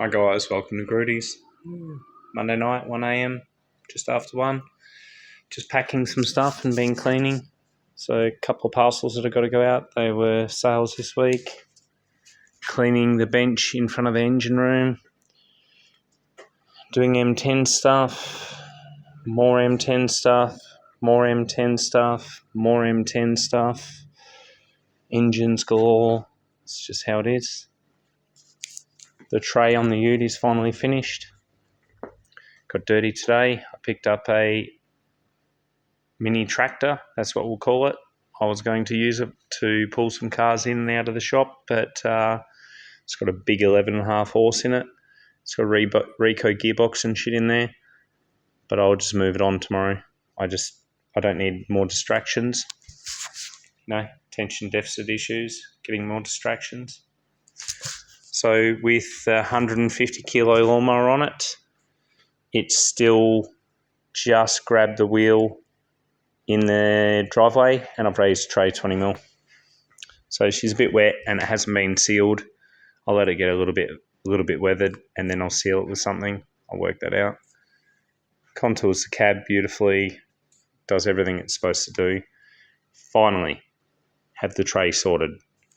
Hi guys, welcome to Grudy's. Monday night, 1am, just after 1. Just packing some stuff and been cleaning. So a couple of parcels that have got to go out. They were sales this week. Cleaning the bench in front of the engine room. Doing M10 stuff. More M10 stuff. More M10 stuff. More M10 stuff. Engines galore. It's just how it is. The tray on the ute is finally finished. Got dirty today. I picked up a mini tractor, that's what we'll call it. I was going to use it to pull some cars in and out of the shop, but it's got a big 11.5 horse in it. It's got a Rico gearbox and shit in there, but I'll just move it on tomorrow. I don't need more distractions. Attention deficit issues, getting more distractions. So with the 150 kilo lawnmower on it, it's still just grabbed the wheel in the driveway, and I've raised the tray 20 mil. So she's a bit wet and it hasn't been sealed. I'll let it get a little bit weathered and then I'll seal it with something. I'll work that out. Contours the cab beautifully, does everything it's supposed to do. Finally, have the tray sorted,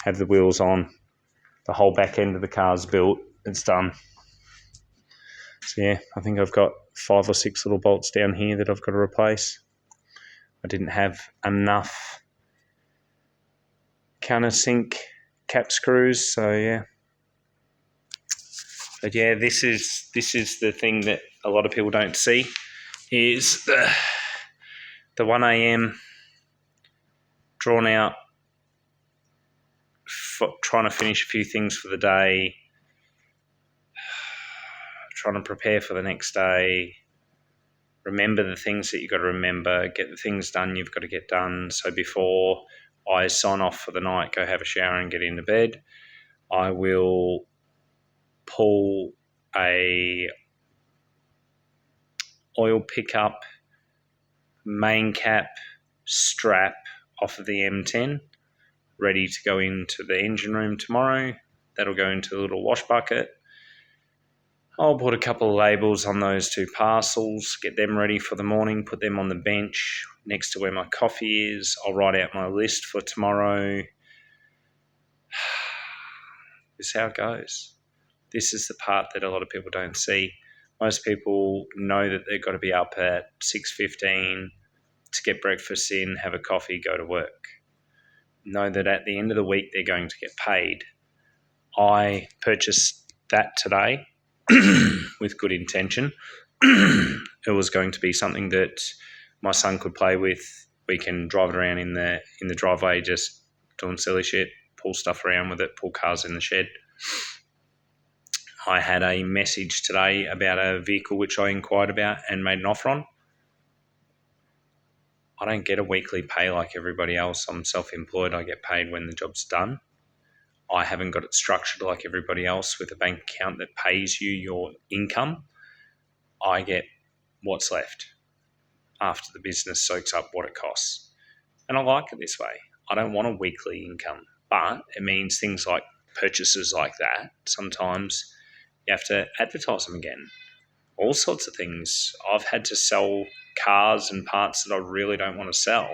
have the wheels on, the whole back end of the car's built, it's done. So yeah, I think I've got 5 or 6 little bolts down here that I've got to replace. I didn't have enough countersink cap screws, so yeah. But yeah, this is the thing that a lot of people don't see, is the 1am drawn out, trying to finish a few things for the day, trying to prepare for the next day, remember the things that you've got to remember, get the things done you've got to get done. So before I sign off for the night, go have a shower and get into bed, I will pull a oil pickup main cap strap off of the M10, ready to go into the engine room tomorrow. That'll go into a little wash bucket. I'll put a couple of labels on those 2 parcels, get them ready for the morning, put them on the bench next to where my coffee is. I'll write out my list for tomorrow. This is how it goes. This is the part that a lot of people don't see. Most people know that they've got to be up at 6:15 to get breakfast in, have a coffee, go to work. Know that at the end of the week they're going to get paid. I purchased that today with good intention. It was going to be something that my son could play with. We can drive it around in the driveway, just doing silly shit, pull stuff around with it, pull cars in the shed. I had a message today about a vehicle which I inquired about and made an offer on. I don't get a weekly pay like everybody else. I'm self-employed. I get paid when the job's done. I haven't got it structured like everybody else with a bank account that pays you your income. I get what's left after the business soaks up what it costs. And I like it this way. I don't want a weekly income, but it means things like purchases like that. Sometimes you have to advertise them again. All sorts of things. I've had to sell cars and parts that I really don't want to sell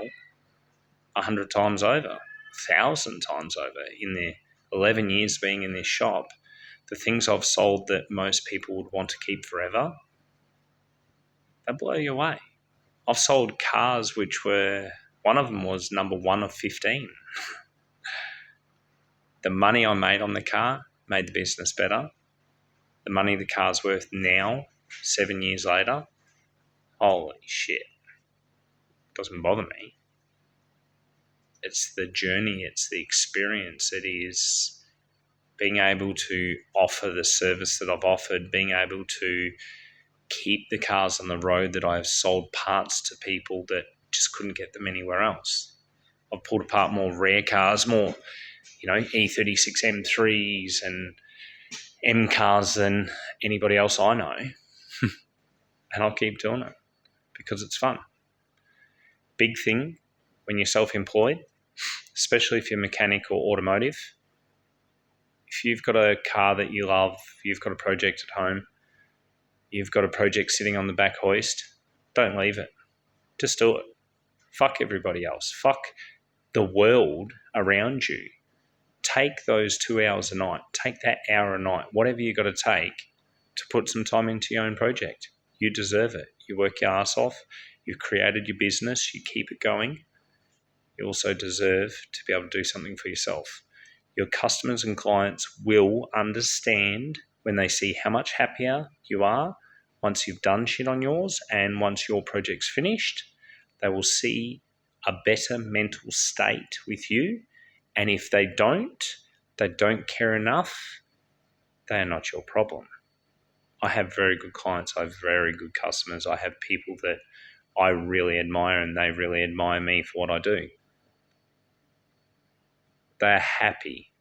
100 times over, 1,000 times over in the 11 years being in this shop. The things I've sold that most people would want to keep forever, they blow you away. I've sold cars which were, one of them was number 1 of 15. The money I made on the car made the business better. The money the car's worth now, 7 years later, holy shit, doesn't bother me. It's the journey, it's the experience, it is being able to offer the service that I've offered, being able to keep the cars on the road that I've sold parts to people that just couldn't get them anywhere else. I've pulled apart more rare cars, more, E36 M3s and M cars than anybody else I know. And I'll keep doing it because it's fun. Big thing when you're self-employed, especially if you're mechanic or automotive, If you've got a car that you love, you've got a project at home, you've got a project sitting on the back hoist, don't leave it. Just do it. Fuck everybody else. Fuck the world around you. Take those 2 hours a night. Take that hour a night, whatever you got to take to put some time into your own project. You deserve it. You work your ass off. You've created your business. You keep it going. You also deserve to be able to do something for yourself. Your customers and clients will understand when they see how much happier you are once you've done shit on yours and once your project's finished. They will see a better mental state with you. And if they don't care enough, they are not your problem. I have very good clients. I have very good customers. I have people that I really admire and they really admire me for what I do. They're happy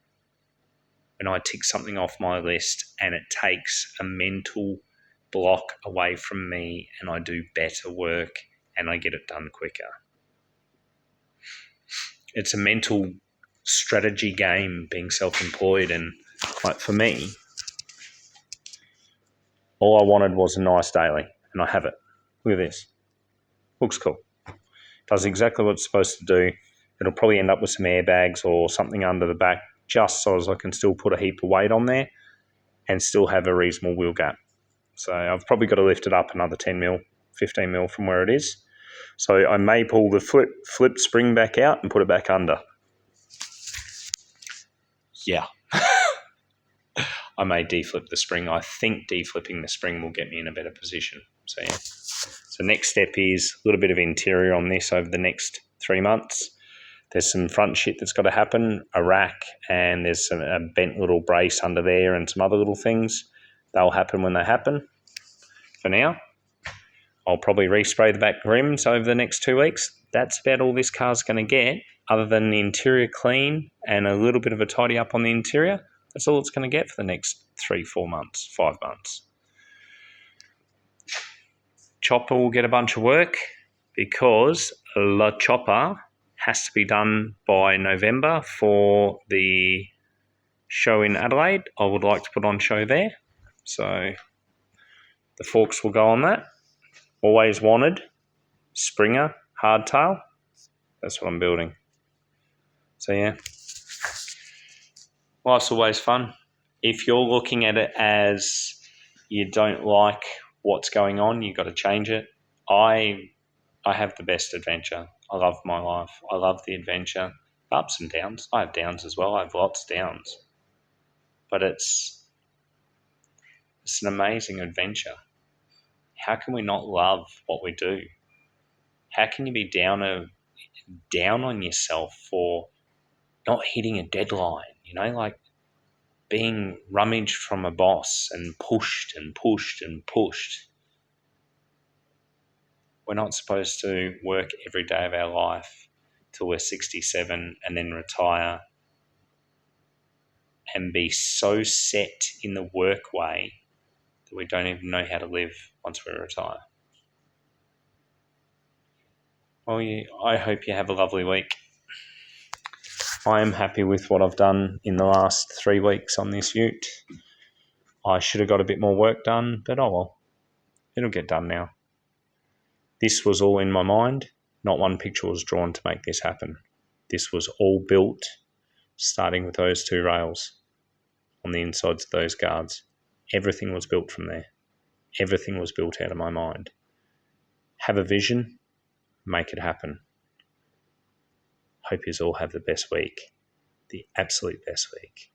when I tick something off my list and it takes a mental block away from me and I do better work and I get it done quicker. It's a mental strategy game being self-employed, and like for me, all I wanted was a nice daily and I have it. Look at this. Looks cool. Does exactly what it's supposed to do. It'll probably end up with some airbags or something under the back just so as I can still put a heap of weight on there and still have a reasonable wheel gap. So I've probably got to lift it up another 10 mil, 15 mil from where it is. So I may pull the flipped spring back out and put it back under. Yeah. I may deflip the spring. I think deflipping the spring will get me in a better position. So yeah. So next step is a little bit of interior on this over the next 3 months. There's some front shit that's got to happen, a rack, and there's a bent little brace under there and some other little things. They'll happen when they happen. For now, I'll probably respray the back rims over the next 2 weeks. That's about all this car's going to get, other than the interior clean and a little bit of a tidy up on the interior. That's all it's going to get for the next 3, 4 months, 5 months. Chopper will get a bunch of work because La Chopper has to be done by November for the show in Adelaide. I would like to put on show there. So the forks will go on that. Always wanted. Springer, hardtail. That's what I'm building. So yeah. Life's always fun. If you're looking at it as you don't like what's going on, you've got to change it. I have the best adventure. I love my life. I love the adventure. Ups and downs. I have downs as well. I have lots of downs. But it's an amazing adventure. How can we not love what we do? How can you be down on yourself for not hitting a deadline? You know, like being rummaged from a boss and pushed and pushed and pushed. We're not supposed to work every day of our life till we're 67 and then retire and be so set in the work way that we don't even know how to live once we retire. Well, I hope you have a lovely week. I am happy with what I've done in the last 3 weeks on this ute. I should have got a bit more work done, but oh well. It'll get done now. This was all in my mind. Not one picture was drawn to make this happen. This was all built, starting with those 2 rails on the insides of those guards. Everything was built from there. Everything was built out of my mind. Have a vision, make it happen. Hope you all have the best week, the absolute best week.